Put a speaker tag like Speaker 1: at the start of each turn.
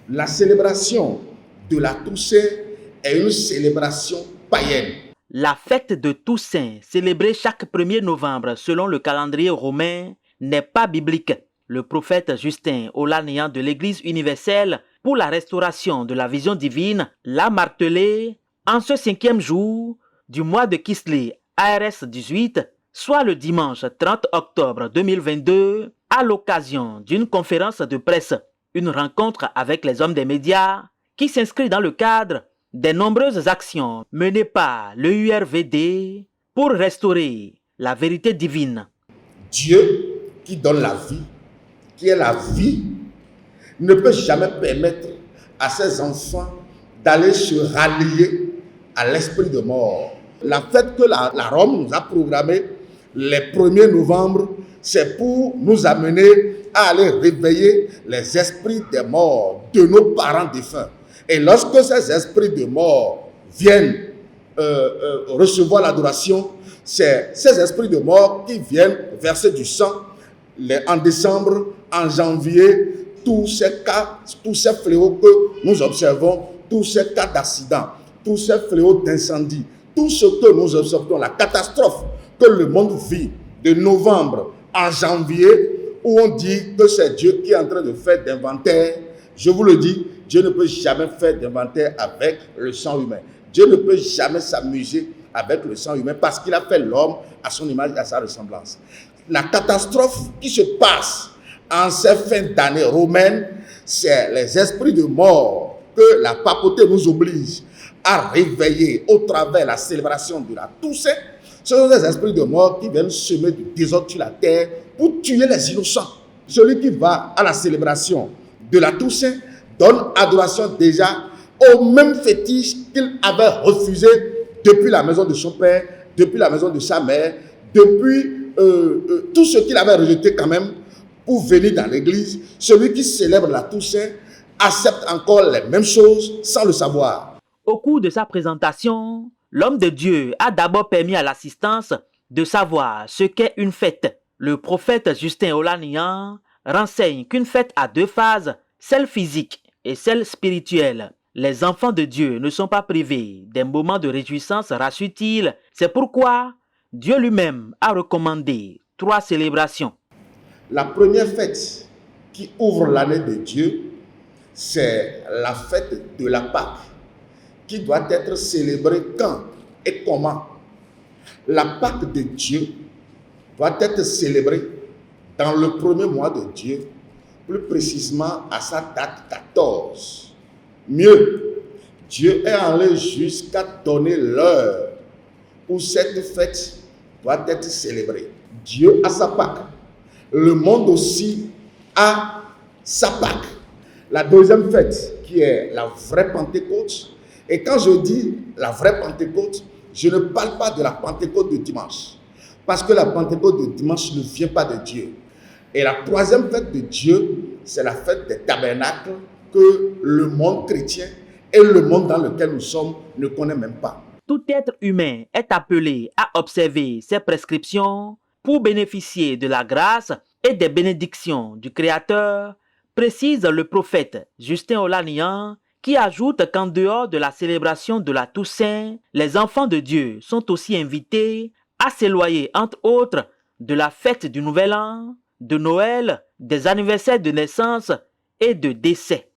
Speaker 1: La célébration de la Toussaint est une célébration païenne.
Speaker 2: La fête de Toussaint, célébrée chaque 1er novembre selon le calendrier romain, n'est pas biblique. Le prophète Justin, Olaniyan de l'Église universelle pour la restauration de la vision divine, l'a martelé en ce 5e jour du mois de Kislev, ARS 18, soit le dimanche 30 octobre 2022, à l'occasion d'une conférence de presse, une rencontre avec les hommes des médias qui s'inscrit dans le cadre des nombreuses actions menées par le URVD pour restaurer la vérité divine.
Speaker 1: Dieu qui donne la vie, qui est la vie, ne peut jamais permettre à ses enfants d'aller se rallier à l'esprit de mort. La fête que la Rome nous a programmée les 1er novembre, c'est pour nous amener à aller réveiller les esprits des morts de nos parents défunts. Et lorsque ces esprits de mort viennent recevoir l'adoration, c'est ces esprits de mort qui viennent verser du sang en décembre, en janvier, tous ces cas, tous ces fléaux que nous observons, tous ces cas d'accident, tous ces fléaux d'incendie, tout ce que nous observons, la catastrophe que le monde vit de novembre en janvier, où on dit que c'est Dieu qui est en train de faire d'inventaire. Je vous le dis, Dieu ne peut jamais faire d'inventaire avec le sang humain. Dieu ne peut jamais s'amuser avec le sang humain parce qu'il a fait l'homme à son image et à sa ressemblance. La catastrophe qui se passe en ces fins d'année romaines, c'est les esprits de mort que la papauté nous oblige à réveiller au travers de la célébration de la Toussaint. Ce sont des esprits de mort qui viennent semer du désordre sur la terre pour tuer les innocents. Celui qui va à la célébration de la Toussaint donne adoration déjà au même fétiche qu'il avait refusé depuis la maison de son père, depuis la maison de sa mère, depuis tout ce qu'il avait rejeté quand même pour venir dans l'église. Celui qui célèbre la Toussaint accepte encore les mêmes choses sans le savoir.
Speaker 2: Au cours de sa présentation, l'homme de Dieu a d'abord permis à l'assistance de savoir ce qu'est une fête. Le prophète Justin Olaniyan renseigne qu'une fête a 2 phases, celle physique et celle spirituelle. Les enfants de Dieu ne sont pas privés des moments de réjouissance, rassure-t-il. C'est pourquoi Dieu lui-même a recommandé 3 célébrations.
Speaker 1: La première fête qui ouvre l'année de Dieu, c'est la fête de la Pâque, qui doit être célébrée quand et comment. La Pâque de Dieu doit être célébrée dans le 1er mois de Dieu, plus précisément à sa date 14. Mieux, Dieu est allé jusqu'à donner l'heure où cette fête doit être célébrée. Dieu a sa Pâque. Le monde aussi a sa Pâque. La deuxième fête, qui est la vraie Pentecôte. Et quand je dis la vraie Pentecôte, je ne parle pas de la Pentecôte de dimanche. Parce que la Pentecôte de dimanche ne vient pas de Dieu. Et la troisième fête de Dieu, c'est la fête des tabernacles que le monde chrétien et le monde dans lequel nous sommes ne connaît même pas.
Speaker 2: Tout être humain est appelé à observer ces prescriptions pour bénéficier de la grâce et des bénédictions du Créateur, précise le prophète Justin Olaniyan, qui ajoute qu'en dehors de la célébration de la Toussaint, les enfants de Dieu sont aussi invités à s'éloigner, entre autres, de la fête du Nouvel An, de Noël, des anniversaires de naissance et de décès.